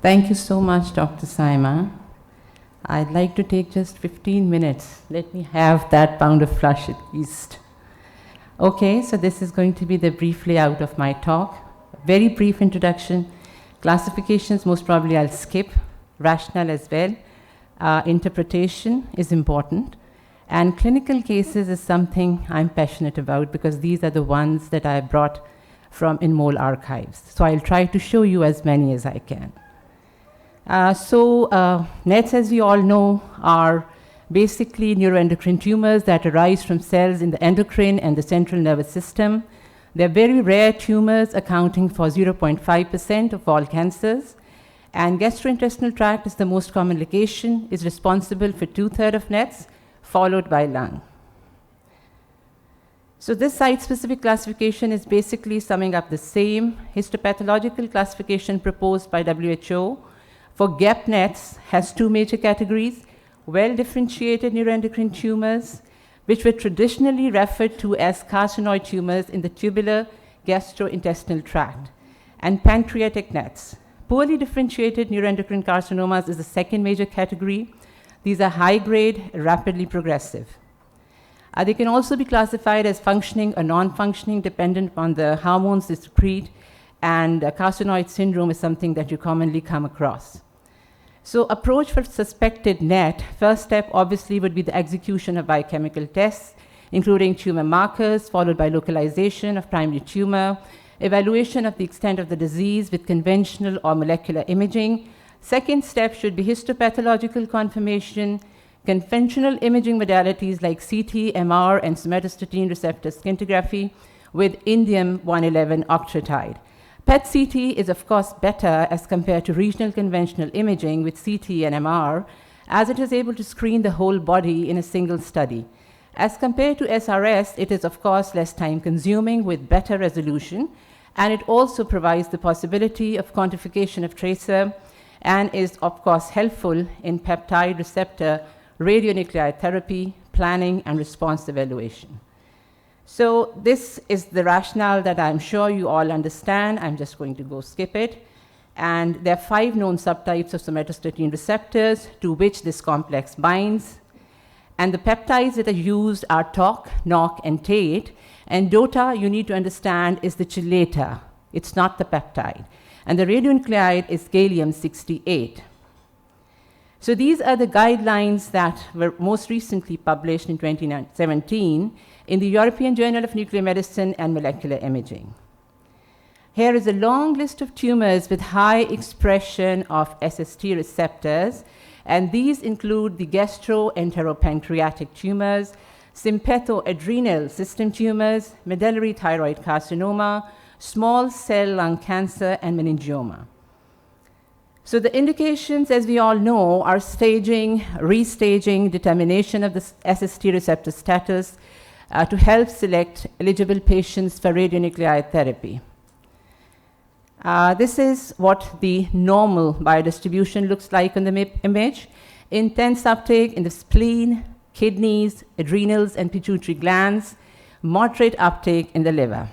Thank you so much, Dr. Saima. I'd like to take just 15 minutes. Let me have that pound of flesh at least. Okay, so this is going to be the brief layout of my talk. Very brief introduction. Classifications, most probably I'll skip. Rationale as well. Interpretation is important. And clinical cases is something I'm passionate about because these are the ones that I brought from InMol archives. So I'll try to show you as many as I can. NETs, as we all know, are basically neuroendocrine tumors that arise from cells in the endocrine and the central nervous system. They're very rare tumors, accounting for 0.5% of all cancers. And gastrointestinal tract is the most common location, is responsible for 2/3 of NETs, followed by lung. So this site-specific classification is basically summing up the same histopathological classification proposed by WHO. For GEP-NETs has two major categories: well-differentiated neuroendocrine tumors, which were traditionally referred to as carcinoid tumors in the tubular gastrointestinal tract, and pancreatic NETs. Poorly differentiated neuroendocrine carcinomas is the second major category. These are high-grade, rapidly progressive. They can also be classified as functioning or non-functioning, dependent on the hormones they secrete, and carcinoid syndrome is something that you commonly come across. So approach for suspected NET, first step obviously would be the execution of biochemical tests, including tumor markers, followed by localization of primary tumor, evaluation of the extent of the disease with conventional or molecular imaging. Second step should be histopathological confirmation, conventional imaging modalities like CT, MR, and somatostatin receptor scintigraphy with indium-111 octreotide. PET-CT is of course better as compared to regional conventional imaging with CT and MR, as it is able to screen the whole body in a single study. As compared to SRS, it is of course less time consuming with better resolution, and it also provides the possibility of quantification of tracer and is of course helpful in peptide receptor radionuclide therapy, planning, and response evaluation. So this is the rationale that I'm sure you all understand. I'm just going to go skip it. And there are 5 known subtypes of somatostatin receptors to which this complex binds. And the peptides that are used are TOC, NOC, and TATE. And DOTA, you need to understand, is the chelator. It's not the peptide. And the radionuclide is gallium-68. So these are the guidelines that were most recently published in 2017 in the European Journal of Nuclear Medicine and Molecular Imaging. Here is a long list of tumors with high expression of SST receptors, and these include the gastroenteropancreatic tumors, sympathoadrenal system tumors, medullary thyroid carcinoma, small cell lung cancer, and meningioma. So the indications, as we all know, are staging, restaging, determination of the SST receptor status to help select eligible patients for radionuclide therapy. This is what the normal biodistribution looks like on the image. Intense uptake in the spleen, kidneys, adrenals, and pituitary glands, moderate uptake in the liver.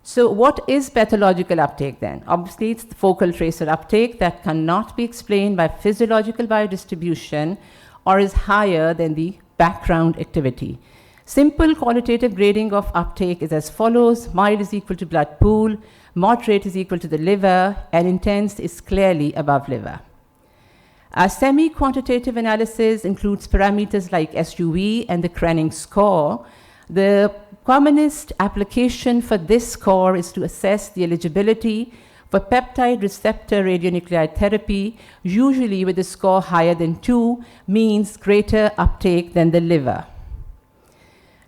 So what is pathological uptake then? Obviously, it's the focal tracer uptake that cannot be explained by physiological biodistribution or is higher than the background activity. Simple qualitative grading of uptake is as follows: mild is equal to blood pool, moderate is equal to the liver, and intense is clearly above liver. A semi-quantitative analysis includes parameters like SUV and the Krenning score. The commonest application for this score is to assess the eligibility for peptide receptor radionuclide therapy, usually with a score higher than 2, means greater uptake than the liver.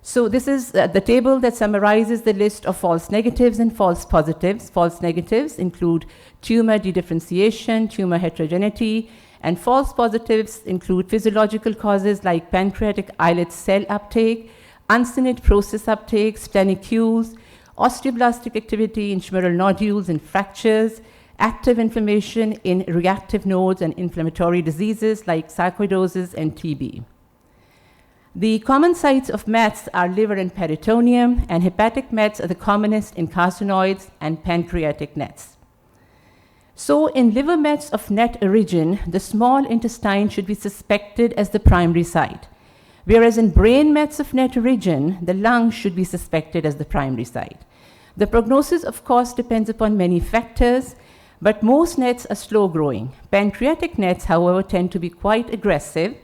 So this is the table that summarizes the list of false negatives and false positives. False negatives include tumor dedifferentiation, tumor heterogeneity, and false positives include physiological causes like pancreatic islet cell uptake, uncinate process uptake, splenicules, osteoblastic activity in tumoral nodules and fractures, active inflammation in reactive nodes, and inflammatory diseases like sarcoidosis and TB. The common sites of METs are liver and peritoneum, and hepatic METs are the commonest in carcinoids and pancreatic NETs. So in liver mets of NET origin, the small intestine should be suspected as the primary site, whereas in brain mets of NET origin, the lung should be suspected as the primary site. The prognosis, of course, depends upon many factors, but most NETs are slow growing. Pancreatic NETs, however, tend to be quite aggressive,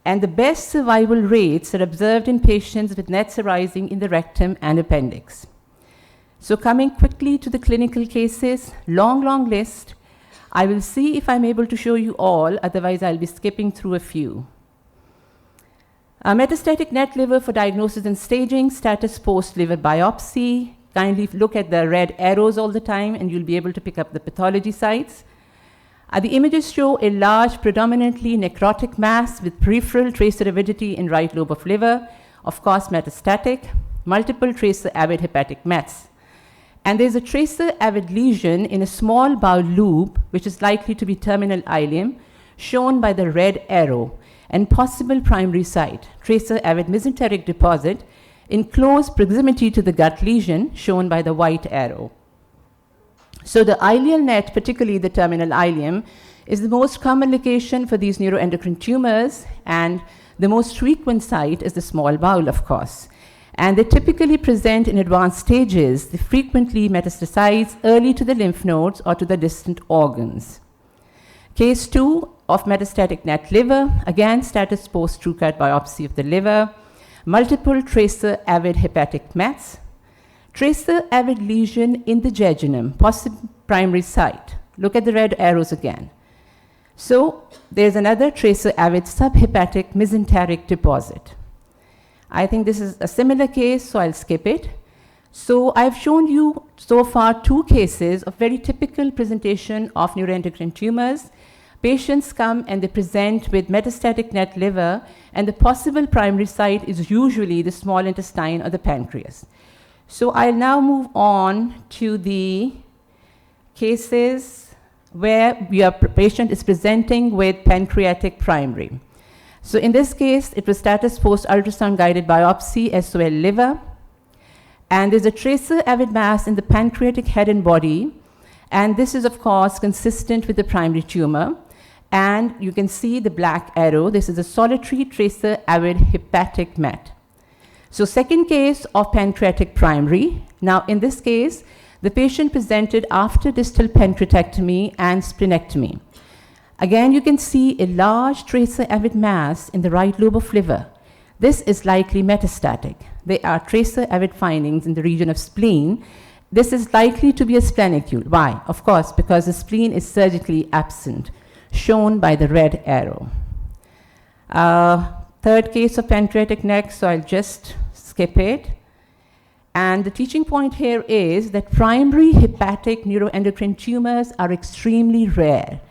and the best survival rates are observed in patients with NETs arising in the rectum and appendix. So coming quickly to the clinical cases, long list. I will see if I'm able to show you all, otherwise I'll be skipping through a few. Metastatic NET liver for diagnosis and staging, status post-liver biopsy. Kindly look at the red arrows all the time and you'll be able to pick up the pathology sites. The images show a large, predominantly necrotic mass with peripheral tracer avidity in right lobe of liver, of course metastatic, multiple tracer avid hepatic mets. And there's a tracer avid lesion in a small bowel loop, which is likely to be terminal ileum, shown by the red arrow, and possible primary site, tracer avid mesenteric deposit, in close proximity to the gut lesion, shown by the white arrow. So the ileal net, particularly the terminal ileum, is the most common location for these neuroendocrine tumors, and the most frequent site is the small bowel, of course. And they typically present in advanced stages. They frequently metastasize early to the lymph nodes or to the distant organs. Case 2 of metastatic NET liver, again status post TrueCut biopsy of the liver, multiple tracer avid hepatic mets, tracer avid lesion in the jejunum, possible primary site. Look at the red arrows again. So there's another tracer avid subhepatic mesenteric deposit. I think this is a similar case, so I'll skip it. So I've shown you so far 2 cases of very typical presentation of neuroendocrine tumors. Patients come and they present with metastatic NET liver, and the possible primary site is usually the small intestine or the pancreas. So I'll now move on to the cases where your patient is presenting with pancreatic primary. So in this case, it was status post ultrasound guided biopsy, SOL liver. And there's a tracer avid mass in the pancreatic head and body. And this is, of course, consistent with the primary tumor. And you can see the black arrow. This is a solitary tracer avid hepatic met. So second case of pancreatic primary. Now in this case, the patient presented after distal pancreatectomy and splenectomy. Again, you can see a large tracer avid mass in the right lobe of liver. This is likely metastatic. There are tracer avid findings in the region of spleen. This is likely to be a splenecule. Why? Of course, because the spleen is surgically absent, shown by the red arrow. Third case of pancreatic NET, so I'll just skip it. And the teaching point here is that primary hepatic neuroendocrine tumors are extremely rare.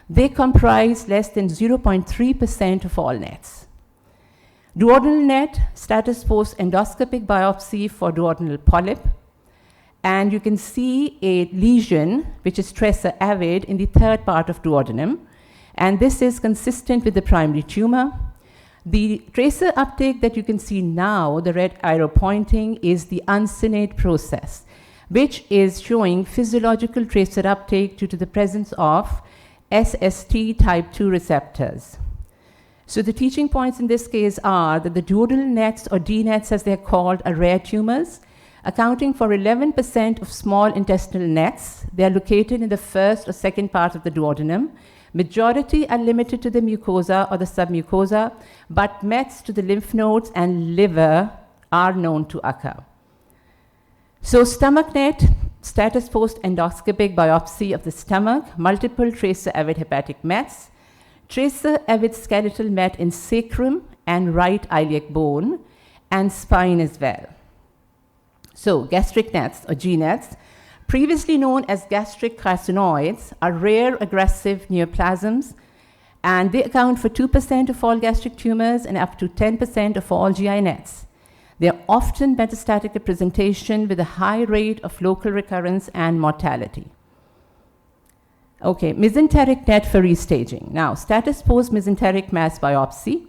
They comprise less than 0.3% of all NETs. Duodenal NET, status post endoscopic biopsy for duodenal polyp. And you can see a lesion, which is tracer avid, in the third part of duodenum. And this is consistent with the primary tumor. The tracer uptake that you can see now, the red arrow pointing, is the uncinate process, which is showing physiological tracer uptake due to the presence of SST type 2 receptors. So the teaching points in this case are that the duodenal NETs, or DNETs as they're called, are rare tumors, accounting for 11% of small intestinal NETs. They are located in the first or second part of the duodenum. Majority are limited to the mucosa or the submucosa, but mets to the lymph nodes and liver are known to occur. So stomach NET, status post endoscopic biopsy of the stomach, multiple tracer avid hepatic mets, tracer avid skeletal met in sacrum and right iliac bone, and spine as well. So gastric NETs, or GNETs, previously known as gastric carcinoids, are rare aggressive neoplasms, and they account for 2% of all gastric tumors and up to 10% of all GI NETs. They are often metastatic representation with a high rate of local recurrence and mortality. Okay, mesenteric NET for restaging. Now, status post mesenteric mass biopsy.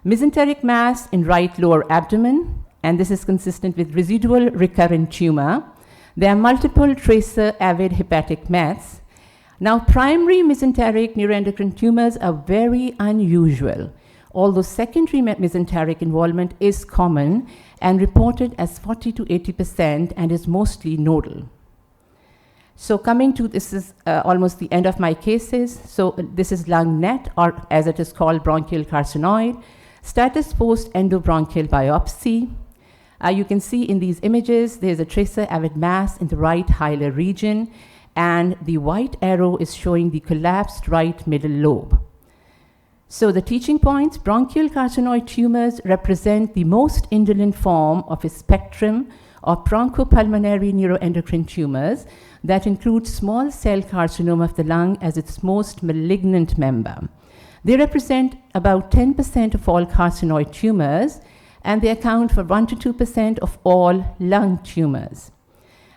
Mesenteric mass in right lower abdomen, and this is consistent with residual recurrent tumor. There are multiple tracer avid hepatic mets. Now, primary mesenteric neuroendocrine tumors are very unusual, although secondary mesenteric involvement is common and reported as 40 to 80% and is mostly nodal. So coming to, this is almost the end of my cases. So this is lung NET, or as it is called, bronchial carcinoid, status post endobronchial biopsy. You can see in these images, there's a tracer avid mass in the right hilar region, and the white arrow is showing the collapsed right middle lobe. So the teaching points: bronchial carcinoid tumors represent the most indolent form of a spectrum of bronchopulmonary neuroendocrine tumors that includes small cell carcinoma of the lung as its most malignant member. They represent about 10% of all carcinoid tumors, and they account for 1 to 2% of all lung tumors.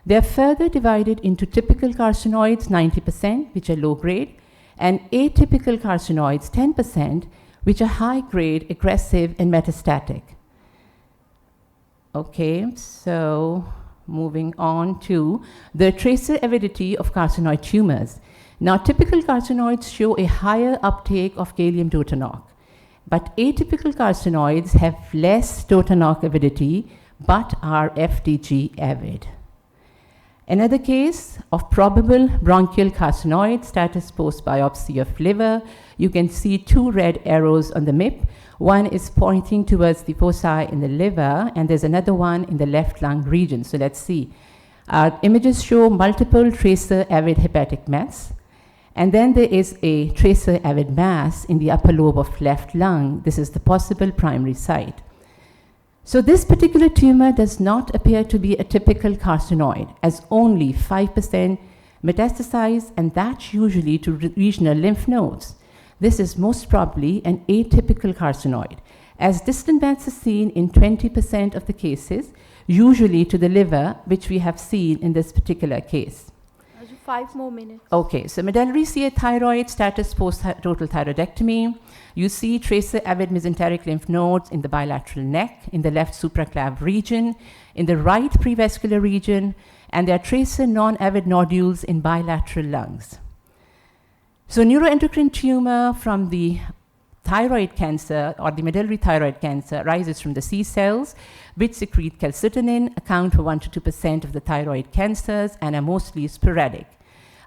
They are further divided into typical carcinoids, 90%, which are low grade, and atypical carcinoids, 10%, which are high grade, aggressive, and metastatic. Okay, so moving on to the tracer avidity of carcinoid tumors. Now, typical carcinoids show a higher uptake of gallium DOTA NOC, but atypical carcinoids have less DOTA NOC avidity, but are FDG avid. Another case of probable bronchial carcinoid, status post biopsy of liver. You can see two red arrows on the MIP. One is pointing towards the foci in the liver, and there's another one in the left lung region. So let's see. Images show multiple tracer avid hepatic mets, and then there is a tracer avid mass in the upper lobe of left lung. This is the possible primary site. So this particular tumor does not appear to be a typical carcinoid, as only 5% metastasize, and that's usually to regional lymph nodes. This is most probably an atypical carcinoid, as distant mets are seen in 20% of the cases, usually to the liver, which we have seen in this particular case. 5 more minutes. Okay, so medullary CA thyroid, status post total thyroidectomy. You see tracer avid mesenteric lymph nodes in the bilateral neck, in the left supraclav region, in the right prevascular region, and there are tracer non-avid nodules in bilateral lungs. So neuroendocrine tumor from the thyroid cancer or the medullary thyroid cancer arises from the C cells, which secrete calcitonin, account for 1 to 2% of the thyroid cancers, and are mostly sporadic.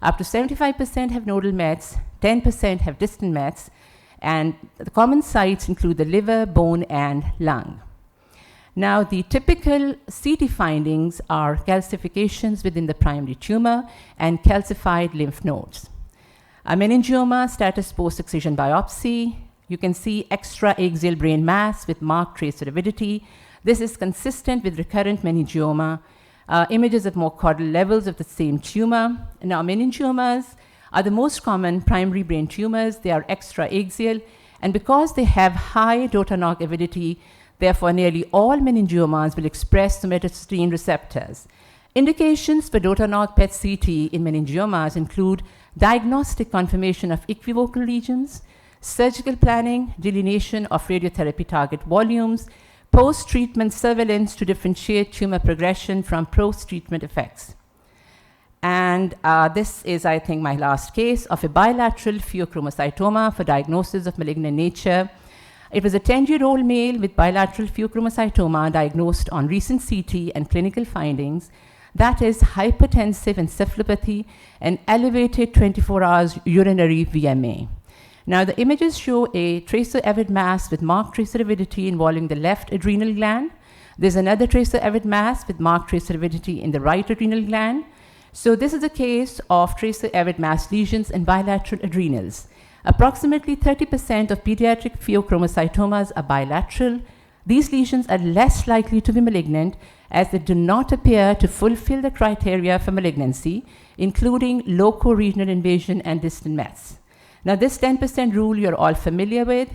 Up to 75% have nodal mets, 10% have distant mets, and the common sites include the liver, bone, and lung. Now, the typical CT findings are calcifications within the primary tumor and calcified lymph nodes. A meningioma, status post-excision biopsy. You can see extra-axial brain mass with marked tracer avidity. This is consistent with recurrent meningioma. Images of more caudal levels of the same tumor. Now, meningiomas are the most common primary brain tumors. They are extra-axial, and because they have high DOTA NOC avidity, therefore nearly all meningiomas will express somatostatin receptors. Indications for DOTA NOC PET-CT in meningiomas include diagnostic confirmation of equivocal lesions, surgical planning, delineation of radiotherapy target volumes, post-treatment surveillance to differentiate tumor progression from post-treatment effects. And this is, I think, my last case of a bilateral pheochromocytoma for diagnosis of malignant nature. It was a 10-year-old male with bilateral pheochromocytoma diagnosed on recent CT and clinical findings. That is hypertensive encephalopathy and elevated 24 hours urinary VMA. Now, the images show a tracer avid mass with marked tracer avidity involving the left adrenal gland. There's another tracer avid mass with marked tracer avidity in the right adrenal gland. So this is a case of tracer avid mass lesions in bilateral adrenals. Approximately 30% of pediatric pheochromocytomas are bilateral. These lesions are less likely to be malignant as they do not appear to fulfill the criteria for malignancy, including loco-regional invasion and distant mets. Now, this 10% rule you're all familiar with.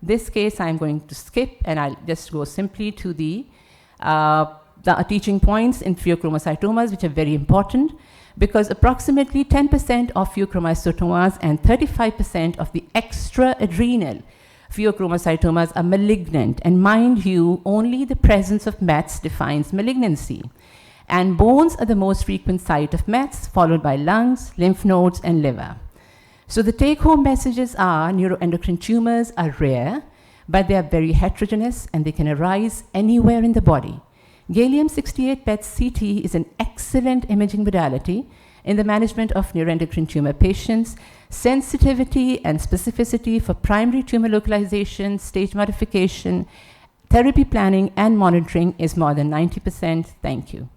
This case I'm going to skip, and I'll just go simply to the teaching points in pheochromocytomas, which are very important, because approximately 10% of pheochromocytomas and 35% of the extra-adrenal pheochromocytomas are malignant. And mind you, only the presence of mets defines malignancy. And bones are the most frequent site of METs, followed by lungs, lymph nodes, and liver. So the take-home messages are neuroendocrine tumors are rare, but they are very heterogeneous and they can arise anywhere in the body. Gallium-68 PET-CT is an excellent imaging modality in the management of neuroendocrine tumor patients. Sensitivity and specificity for primary tumor localization, stage modification, therapy planning, and monitoring is more than 90%. Thank you.